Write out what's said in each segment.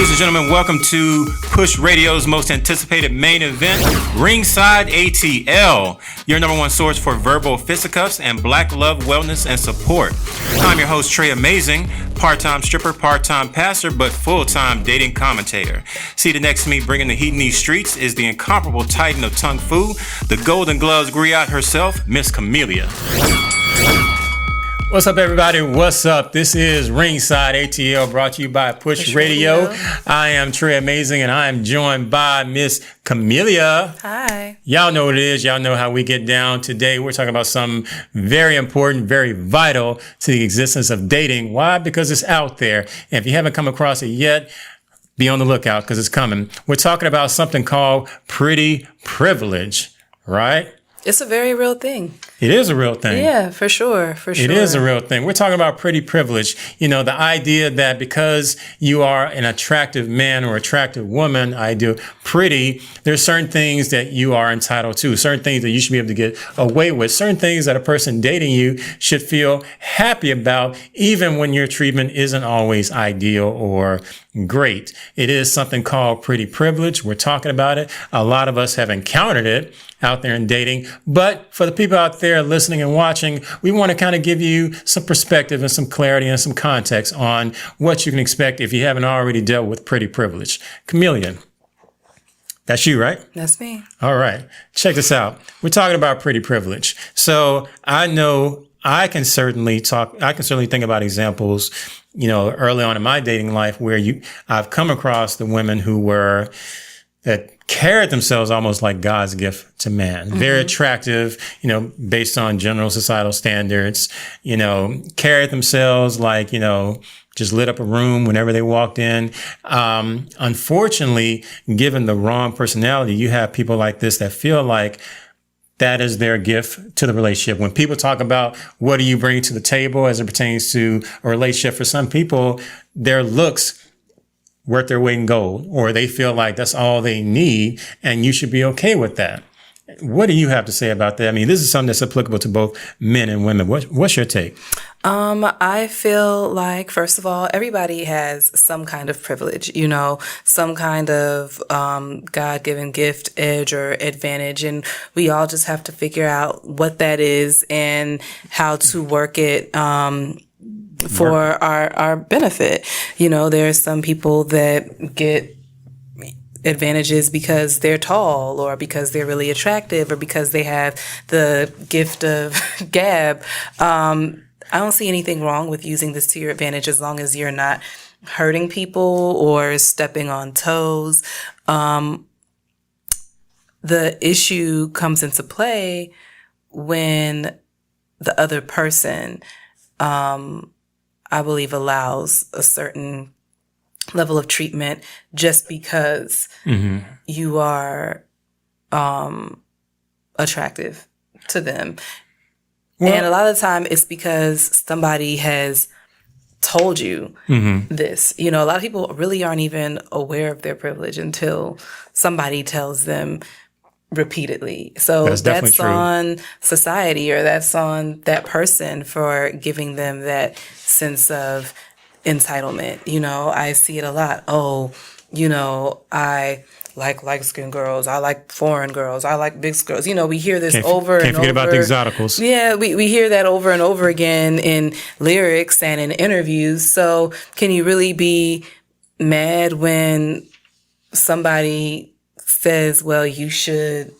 Ladies and gentlemen, welcome to Push Radio's most anticipated main event, Ringside ATL, your number one source for verbal fisticuffs and black love, wellness, and support. I'm your host, Tre Amazing, part-time stripper, part-time pastor, but full-time dating commentator. Seated next to me, bringing the heat in these streets, is the incomparable titan of Tung Fu, the Golden Gloves griot herself, Miss Kimelia. What's up, everybody? What's up? This is Ringside ATL, brought to you by Push Radio. I am Tre Amazing, and I am joined by Miss Kimelia. Hi. Y'all know what it is. Y'all know how we get down. Today, we're talking about something very important, very vital to the existence of dating. Why? Because it's out there. And if you haven't come across it yet, be on the lookout because it's coming. We're talking about something called pretty privilege, right? It's a very real thing. It is a real thing. Yeah, for sure. It is a real thing. We're talking about pretty privilege. You know, the idea that because you are an attractive man or attractive woman, pretty, there's certain things that you are entitled to, certain things that you should be able to get away with, certain things that a person dating you should feel happy about, even when your treatment isn't always ideal or great. It is something called pretty privilege. We're talking about it. A lot of us have encountered it out there in dating. But for the people out there listening and watching, we want to kind of give you some perspective and some clarity and some context on what you can expect if you haven't already dealt with pretty privilege. Kimelia, that's you, right? That's me. All right. Check this out. We're talking about pretty privilege. So I know I can certainly think about examples, you know, early on in my dating life where I've come across the women that carried themselves almost like God's gift to man. Mm-hmm. Very attractive, you know, based on general societal standards, you know, carried themselves like, you know, just lit up a room whenever they walked in. Unfortunately, given the wrong personality, you have people like this that feel like that is their gift to the relationship. When people talk about what do you bring to the table as it pertains to a relationship, for some people, their looks worth their weight in gold, or they feel like that's all they need, and you should be okay with that. What do you have to say about that? I mean, this is something that's applicable to both men and women. What's your take? I feel like, first of all, everybody has some kind of privilege, you know, some kind of God-given gift, edge, or advantage, and we all just have to figure out what that is and how to work it for our benefit. You know, there are some people that get advantages because they're tall or because they're really attractive or because they have the gift of gab. I don't see anything wrong with using this to your advantage as long as you're not hurting people or stepping on toes. The issue comes into play when the other person I believe allows a certain level of treatment just because you are attractive to them. Well, and a lot of the time it's because somebody has told you this. You know, a lot of people really aren't even aware of their privilege until somebody tells them repeatedly. So that's on society, or that's on that person for giving them that sense of entitlement. You know, I see it a lot. Oh, you know, I like light-skinned girls. I like foreign girls. I like big girls. You know, we hear this over and over. Can't forget about the exoticals. Yeah, we hear that over and over again in lyrics and in interviews. So can you really be mad when somebody says, well, you should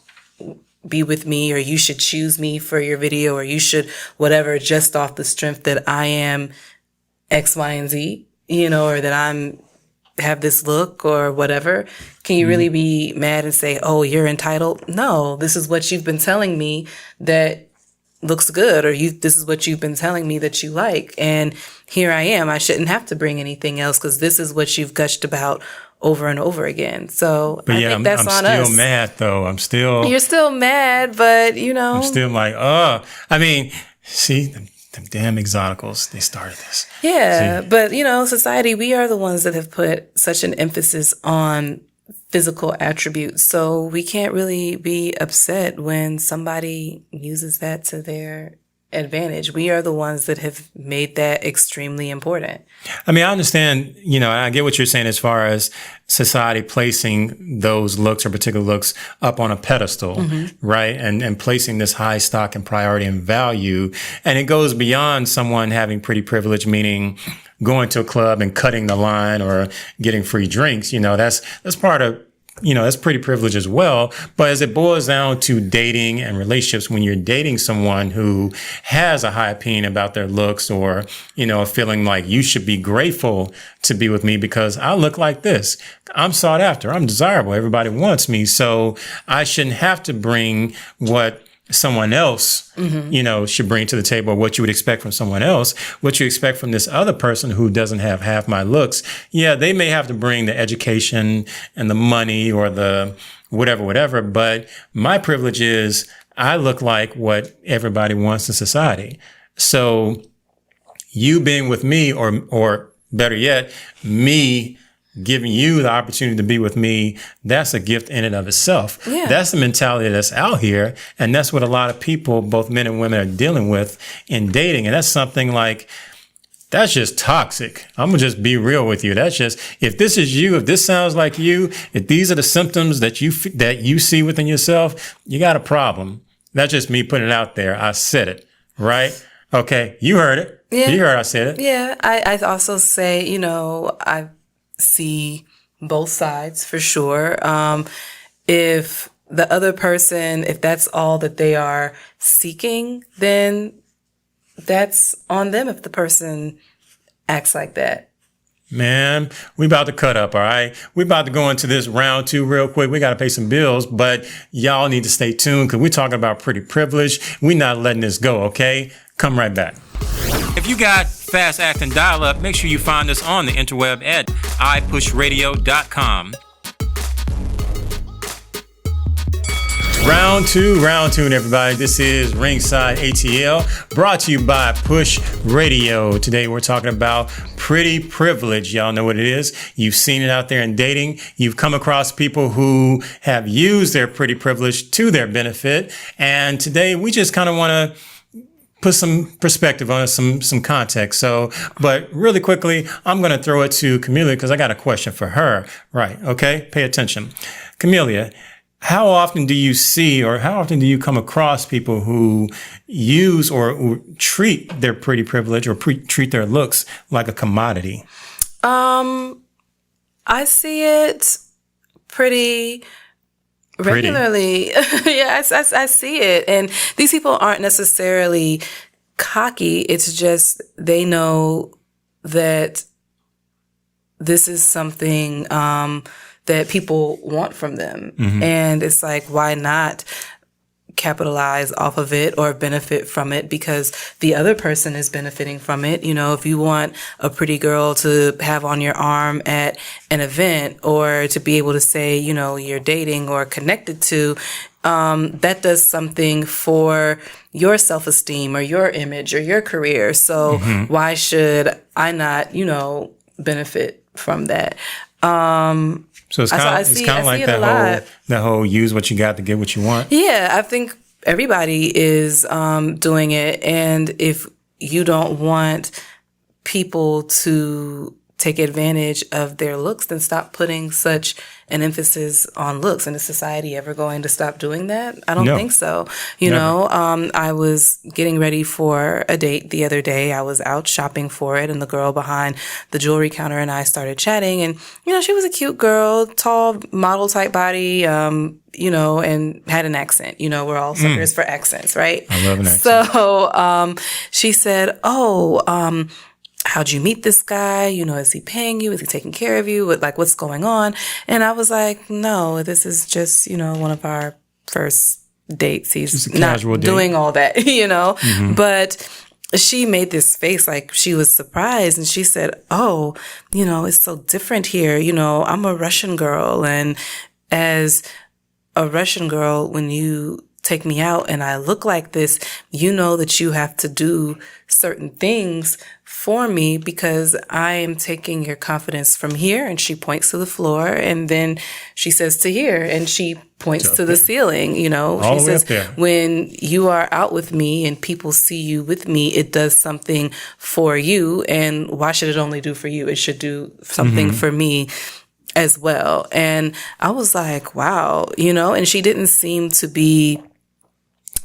be with me, or you should choose me for your video, or you should whatever, just off the strength that I am X, Y, and Z, you know, or that have this look or whatever? Can you really be mad and say, oh, you're entitled? No, this is what you've been telling me that looks good, or this is what you've been telling me that you like. And here I am. I shouldn't have to bring anything else because this is what you've gushed about over and over again. So I think that's on us. I'm still mad though. You're still mad, but you know. I'm still like, I mean, see, them damn exoticals, they started this. Yeah, but you know, society, we are the ones that have put such an emphasis on physical attributes. So we can't really be upset when somebody uses that to their advantage. We are the ones that have made that extremely important. I mean, I understand, and I get what you're saying as far as society placing those looks or particular looks up on a pedestal, right? And placing this high stock and priority and value. And it goes beyond someone having pretty privilege, meaning going to a club and cutting the line or getting free drinks. That's part of that's pretty privilege as well. But as it boils down to dating and relationships, when you're dating someone who has a high opinion about their looks or, feeling like you should be grateful to be with me because I look like this. I'm sought after. I'm desirable. Everybody wants me. So I shouldn't have to bring what someone else, should bring to the table, what you would expect from someone else, what you expect from this other person who doesn't have half my looks. Yeah, they may have to bring the education and the money or the whatever, but my privilege is I look like what everybody wants in society. So you being with me or better yet, me giving you the opportunity to be with me, that's a gift in and of itself. Yeah. That's the mentality that's out here. And that's what a lot of people, both men and women, are dealing with in dating. And that's something like, that's just toxic. I'm going to just be real with you. That's just, if this is you, if this sounds like you, if these are the symptoms that you see within yourself, you got a problem. That's just me putting it out there. I said it, right? Okay. You heard it. Yeah. You heard I said it. Yeah. I also say, I see both sides for sure. If the other person, if that's all that they are seeking, then that's on them if the person acts like that. Man, we about to cut up, all right? We about to go into this round 2 real quick. We got to pay some bills, but y'all need to stay tuned because we're talking about pretty privilege. We're not letting this go, okay? Come right back. If you got fast acting dial-up, make sure you find us on the interweb at ipushradio.com. Round two, everybody. This is Ringside ATL, brought to you by Push Radio. Today we're talking about pretty privilege. Y'all know what it is. You've seen it out there in dating. You've come across people who have used their pretty privilege to their benefit. And today we just kind of want to put some perspective on it, some context. So, but really quickly, I'm going to throw it to Kimelia because I got a question for her. Right. Okay. Pay attention. Kimelia, how often do you see or how often do you come across people who use or treat their pretty privilege or treat their looks like a commodity? I see it pretty regularly. Yeah, I see it. And these people aren't necessarily cocky. It's just they know that this is something that people want from them. And it's like, why not capitalize off of it or benefit from it because the other person is benefiting from it. If you want a pretty girl to have on your arm at an event or to be able to say, you're dating or connected to, that does something for your self-esteem or your image or your career. So why should I not, benefit from that? So it's kind of like that whole use what you got to get what you want. Yeah, I think everybody is doing it. And if you don't want people to take advantage of their looks, then stop putting such an emphasis on looks. And is society ever going to stop doing that? I don't think so. I was getting ready for a date the other day. I was out shopping for it, and the girl behind the jewelry counter and I started chatting. And, she was a cute girl, tall, model type body, and had an accent. We're all suckers for accents, right? I love an accent. So she said, how'd you meet this guy? Is he paying you? Is he taking care of you? What's going on? And I was like, no, this is just, one of our first dates. He's not doing all that, But she made this face like she was surprised. And she said, it's so different here. I'm a Russian girl. And as a Russian girl, when you take me out and I look like this, you know that you have to do certain things for me because I am taking your confidence from here. And she points to the floor, and then she says to here, and she points to the ceiling, you know. All she the way says, up there. when you are out with me and people see you with me, it does something for you. And why should it only do for you? It should do something for me as well. And I was like, wow, you know, and she didn't seem to be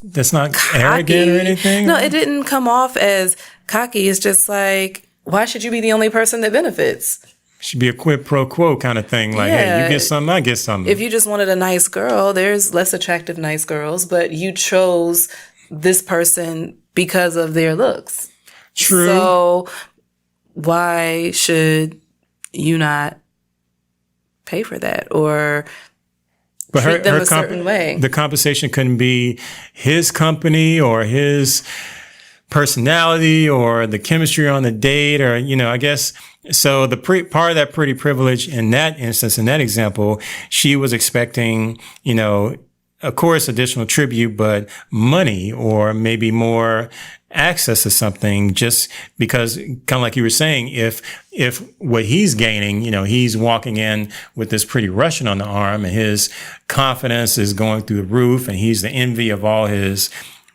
That's not cocky. arrogant or anything? No, it didn't come off as cocky. It's just like, why should you be the only person that benefits? Should be a quid pro quo kind of thing. Like, hey, you get something, I get something. If you just wanted a nice girl, there's less attractive nice girls, but you chose this person because of their looks. True. So why should you not pay for that or treat them a certain way? The compensation couldn't be his company or his personality or the chemistry on the date, or, you know, I guess. So the part of that pretty privilege in that instance, in that example, she was expecting, you know, of course, additional tribute, but money or maybe more access to something, just because, kind of like you were saying, if what he's gaining, you know, he's walking in with this pretty Russian on the arm and his confidence is going through the roof and he's the envy of all his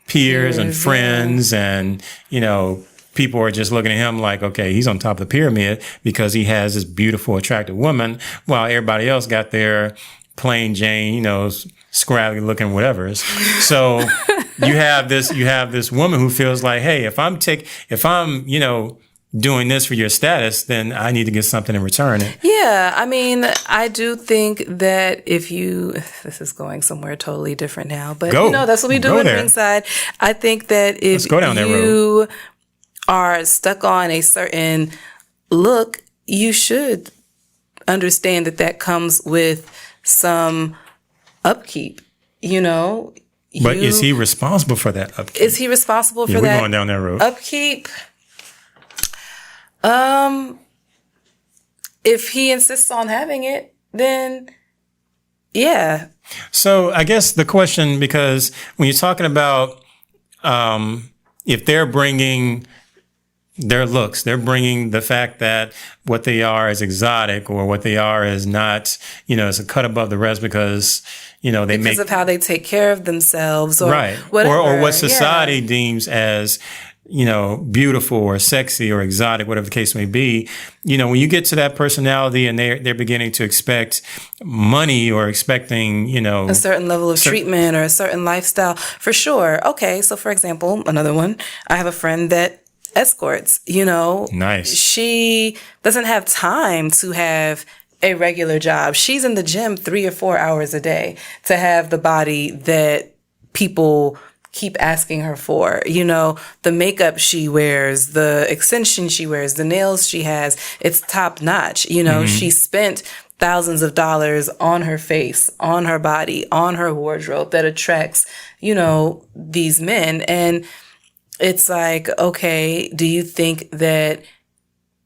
peers and friends, and, you know, people are just looking at him like, okay, he's on top of the pyramid because he has this beautiful, attractive woman, while everybody else got their plain Jane, you know, scraggly looking whatever. So you have this woman who feels like, hey, if I'm, you know, doing this for your status, then I need to get something in return. Yeah, I mean, I do think that this is going somewhere totally different now, but you know, that's what we do in Ringside. I think that if you are stuck on a certain look, you should understand that comes with some upkeep, you know. But is he responsible for that upkeep? Is he responsible for that? We're going down that road. Upkeep. If he insists on having it, then yeah. So I guess the question, because when you're talking about if they're bringing their looks, they're bringing the fact that what they are is exotic, or what they are is not, you know, it's a cut above the rest because, you know, because of how they take care of themselves, or right, whatever. or what society deems as, you know, beautiful or sexy or exotic, whatever the case may be. You know, when you get to that personality and they're beginning to expect money or expecting, you know, a certain level of treatment or a certain lifestyle, for sure. Okay, so for example, another one, I have a friend that escorts, you know. Nice. She doesn't have time to have a regular job. She's in the gym 3 or 4 hours a day to have the body that people keep asking her for. You know, the makeup she wears, the extensions she wears, the nails she has, it's top notch. You know, she spent thousands of dollars on her face, on her body, on her wardrobe that attracts, you know, these men. And it's like, okay, do you think that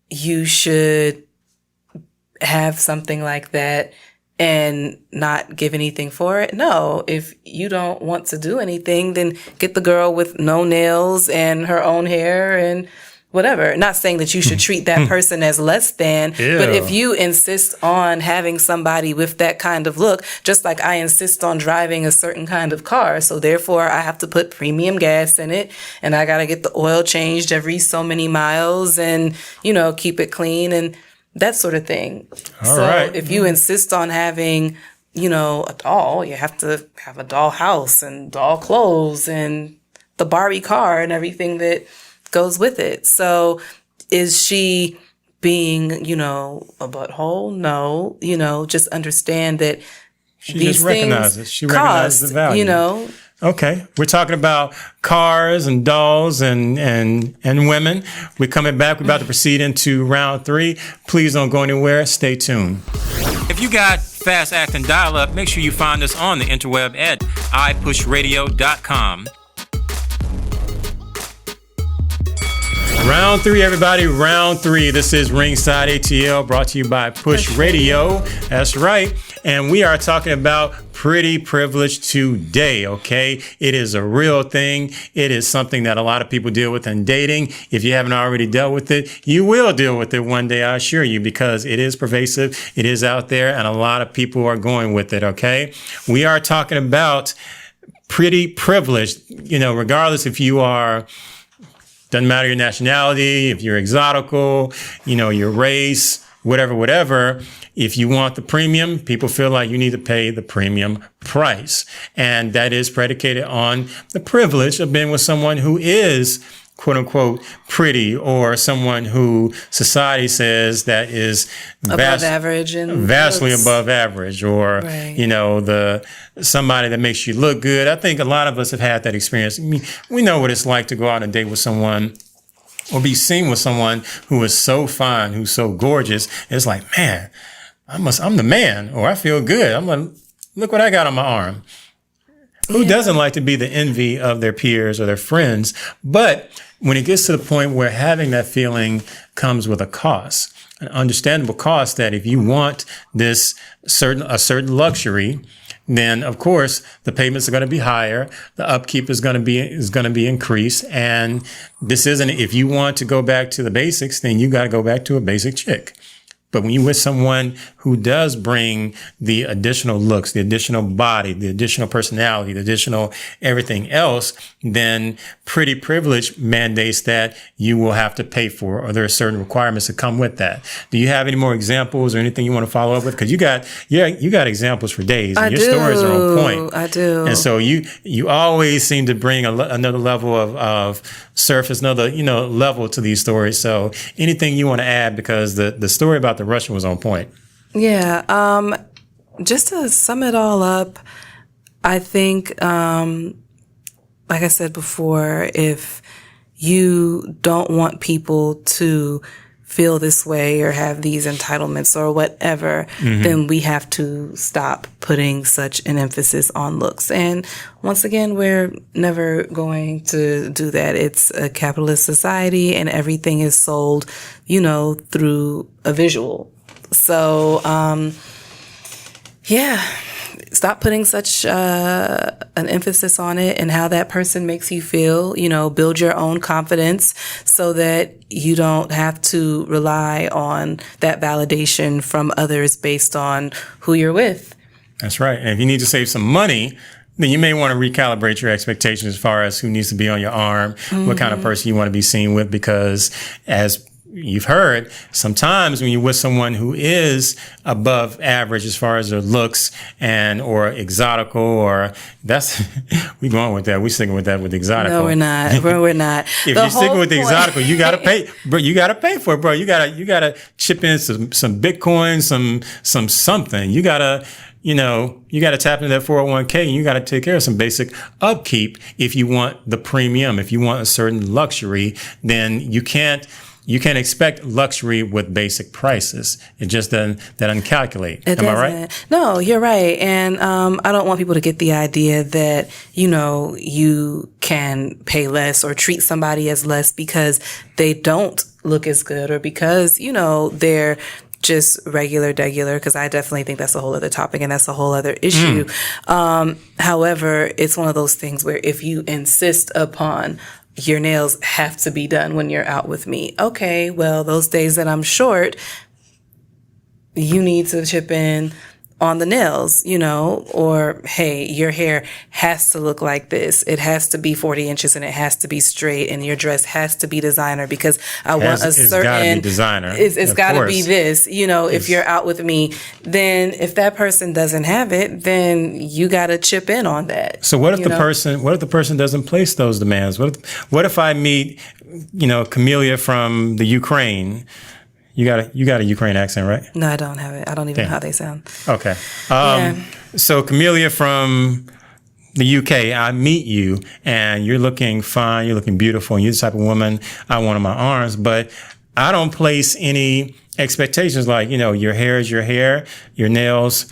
you should have something like that and not give anything for it? No. If you don't want to do anything, then get the girl with no nails and her own hair and whatever. Not saying that you should treat that person as less than, but if you insist on having somebody with that kind of look, just like I insist on driving a certain kind of car, so therefore I have to put premium gas in it, and I got to get the oil changed every so many miles and, you know, keep it clean and that sort of thing. All right. If you insist on having, you know, a doll, you have to have a doll house and doll clothes and the Barbie car and everything that goes with it. So is she being, you know, a butthole? No, you know, just understand that she these just recognizes. She recognizes the value. You know. Okay, we're talking about cars and dolls and women. We're coming back. We're about to proceed into round 3. Please don't go anywhere. Stay tuned. If you got fast acting dial-up, make sure you find us on the interweb at iPushRadio.com. Round three, everybody. Round three. This is Ringside ATL, brought to you by Push Radio. That's right. And we are talking about pretty privilege today, okay? It is a real thing. It is something that a lot of people deal with in dating. If you haven't already dealt with it, you will deal with it one day, I assure you, because it is pervasive. It is out there, and a lot of people are going with it, okay? We are talking about pretty privileged, regardless if you are, doesn't matter your nationality, if you're exotical, your race, whatever. If you want the premium, people feel like you need to pay the premium price. And that is predicated on the privilege of being with someone who is, quote unquote, pretty, or someone who society says that is above average and vastly above average, or, right. Somebody that makes you look good. I think a lot of us have had that experience. I mean, we know what it's like to go out on a date with someone or be seen with someone who is so fine, who's so gorgeous. It's like, man, I'm the man, or I feel good. I'm like, look what I got on my arm. Who doesn't like to be the envy of their peers or their friends? But when it gets to the point where having that feeling comes with a cost, an understandable cost, that if you want a certain luxury, then of course the payments are going to be higher, the upkeep is going to be increased, and this isn't. If you want to go back to the basics, then you got to go back to a basic chick. But when you're with someone who does bring the additional looks, the additional body, the additional personality, the additional everything else, then pretty privilege mandates that you will have to pay for, or there are certain requirements that come with that. Do you have any more examples or anything you want to follow up with? Because you got examples for days. And your stories are on point. I do. And so you always seem to bring another level of surface, another level to these stories. So anything you want to add, because the story about the Russian was on point. Yeah. Just to sum it all up, I think, like I said before, if you don't want people to feel this way or have these entitlements or whatever, then we have to stop putting such an emphasis on looks. And once again, we're never going to do that. It's a capitalist society, and everything is sold, through a visual. So, stop putting such an emphasis on it and how that person makes you feel. Build your own confidence so that you don't have to rely on that validation from others based on who you're with. That's right. And if you need to save some money, then you may want to recalibrate your expectations as far as who needs to be on your arm, what kind of person you want to be seen with, because as you've heard, sometimes when you're with someone who is above average as far as their looks or exotical, or that's we going with that. We sticking with that with exotical. No, we're not. We're not. If you're sticking with the exotical, you gotta pay, bro. You gotta pay for it, bro. You gotta chip in some Bitcoin, some something. You gotta tap into that 401k, and you got to take care of some basic upkeep if you want the premium. If you want a certain luxury, then you can't expect luxury with basic prices. It just doesn't calculate. Am I right? No, you're right. And I don't want people to get the idea that, you can pay less or treat somebody as less because they don't look as good, or because, they're just regular, because I definitely think that's a whole other topic and that's a whole other issue. However, it's one of those things where if you insist upon your nails have to be done when you're out with me. Okay, well, those days that I'm short, you need to chip in on the nails, or hey, your hair has to look like this. It has to be 40 inches and it has to be straight, and your dress has to be designer because I want a certain. It's gotta be designer. It's gotta be this. If you're out with me, then if that person doesn't have it, then you gotta chip in on that. So what if the person doesn't place those demands? What if I meet, Kimelia from the Ukraine? You got a Ukraine accent, right? No, I don't have it. I don't even know how they sound. Okay. So Kimelia from the UK, I meet you and you're looking fine, you're looking beautiful, and you're the type of woman I want in my arms, but I don't place any expectations like, your hair is your hair, your nails,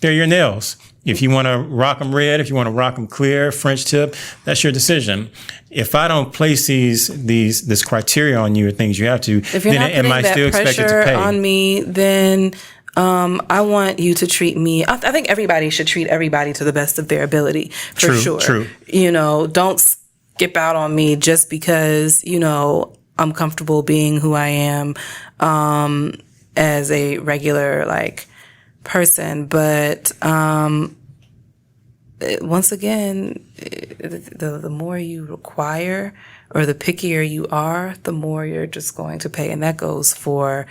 they're your nails. If you want to rock them red, if you want to rock them clear, French tip, that's your decision. If I don't place this criteria on you or things you have to, if you're then not am I putting still that expected to pressure pay? on me, then I want you to treat me. I think everybody should treat everybody to the best of their ability, for sure. True. You know, don't skip out on me just because, you know, I'm comfortable being who I am as a regular like person. But once again, the more you require or the pickier you are, the more you're just going to pay. And that goes for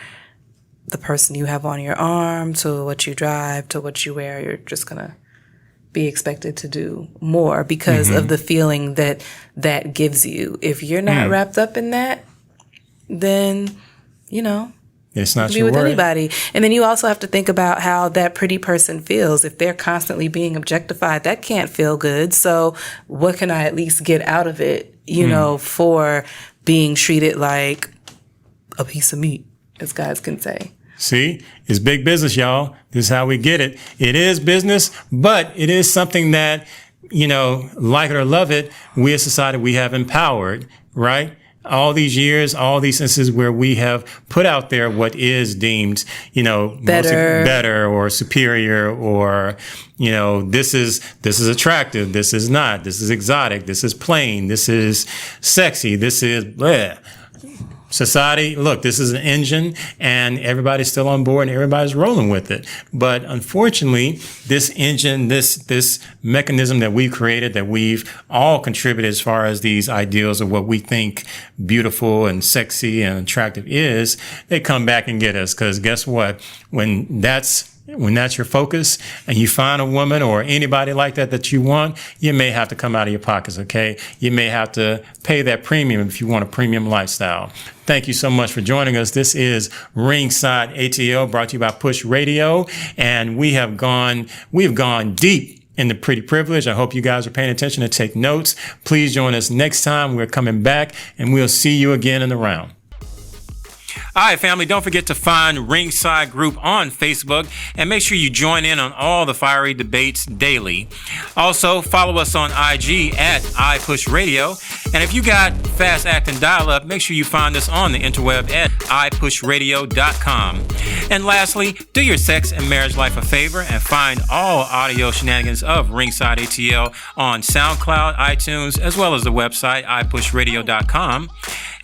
the person you have on your arm, to what you drive, to what you wear. You're just going to be expected to do more because of the feeling that gives you. If you're not wrapped up in that, then, you know, it's not be your with word. anybody. And then you also have to think about how that pretty person feels. If they're constantly being objectified, that can't feel good. So what can I at least get out of it, you know, for being treated like a piece of meat, as guys can say. See, it's big business, y'all. This is how we get it. It is business, but it is something that, you know, like it or love it, we as society, we have empowered, right? All these years, all these instances where we have put out there what is deemed, you know, better or superior, or, you know, this is attractive, this is not, this is exotic, this is plain, this is sexy, this is bleh. Society, look, this is an engine and everybody's still on board and everybody's rolling with it. But unfortunately, this engine, this mechanism that we've created, that we've all contributed as far as these ideals of what we think beautiful and sexy and attractive is, they come back and get us. Because guess what? When that's your focus and you find a woman or anybody like that you want, you may have to come out of your pockets, okay? You may have to pay that premium if you want a premium lifestyle. Thank you so much for joining us. This is Ringside ATL, brought to you by Push Radio, and we've gone deep in the pretty privilege. I hope you guys are paying attention and take notes. Please join us next time. We're coming back, and we'll see you again in the round. All right, family, don't forget to find Ringside Group on Facebook and make sure you join in on all the fiery debates daily. Also, follow us on IG at iPushRadio. And if you got fast acting dial-up, make sure you find us on the interweb at iPushRadio.com. And lastly, do your sex and marriage life a favor and find all audio shenanigans of Ringside ATL on SoundCloud, iTunes, as well as the website iPushRadio.com.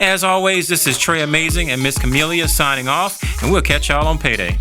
As always, this is Tre Amazing and Miss Kimelia signing off, and we'll catch y'all on payday.